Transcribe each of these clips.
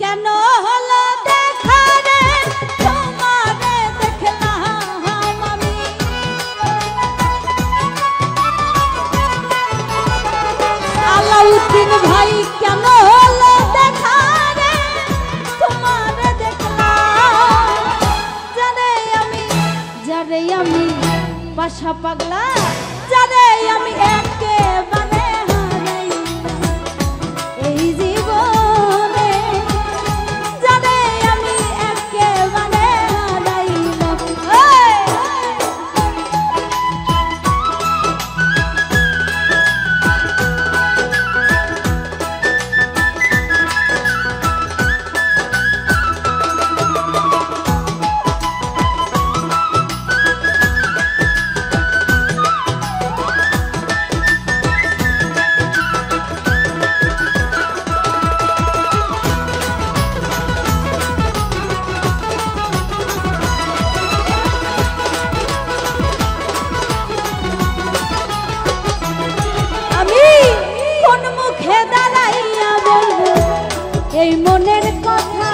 কেন হলো দেখা রে তোমারে দেখলাম আমি আলাউদ্দিন ভাই কেন হলো দেখা রে তোমারে দেখলাম যারে আমি বাসা পাগলা যারে আমি একেবারে হারাই এই জীবনে যারে আমি একেবারে হারাইলাম এই মনের কথা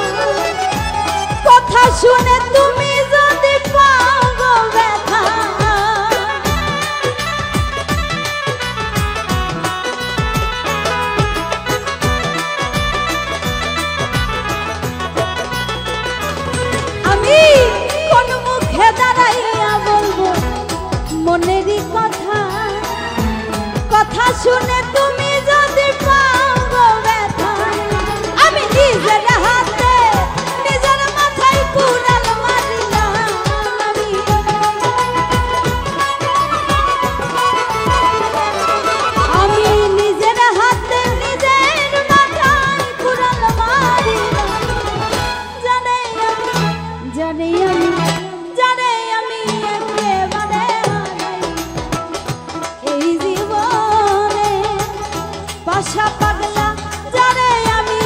কথা শুনে তুমি যদি পাও গো ব্যথা আমি কোন মুখে দাঁড়াইয়া বলবো মনেরই কথা কথা শুনে তুমি যদি পাও গো ব্যথা নিজের হাতে নিজের মাথায় কুড়াল মারিলাম আমি নিজের হাতে নিজের মাথায় কুড়াল মারিলাম জানে আমি একেবারে হারাই এই জীবনে বাসা পাগলা জানে আমি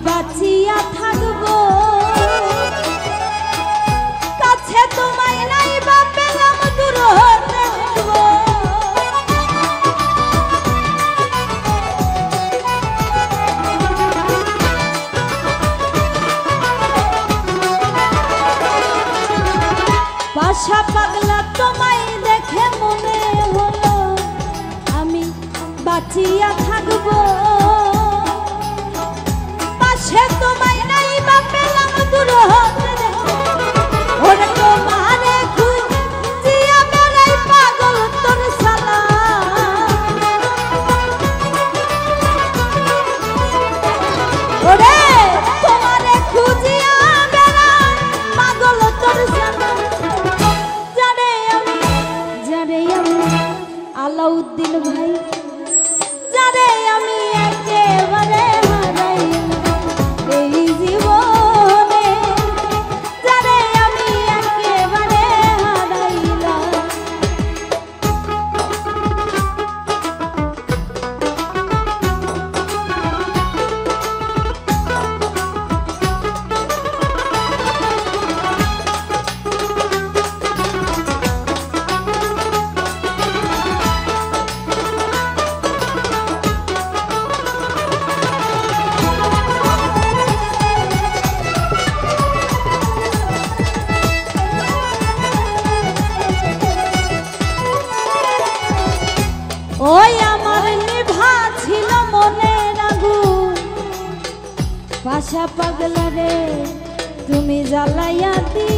বাঁচিয়া থাকবো কাছে তোমায় নাই বা পেলাম দূর হতে থাকবো বাসা পাগলা তোমায় দেখে মনে হলো আমি বাঁচিয়া থাকবো সে তোমায় নাই বা পেলাম দূর হতে ওরে তোমারে খুঁজিয়া বেড়াই পাগল তোর সালা ওরে তোমারে খুঁজিয়া বেড়াই পাগল তোর সালা জানে আমি আলাউদ্দিন ভাই জানে আমি একেবারে হারাই এই জীবনে যারে আমি একেবারে হারাইলাম ওই আমার নিভা ছিল মনের আগুন বাসা পাগলা রে তুমি জ্বালাইয়া দি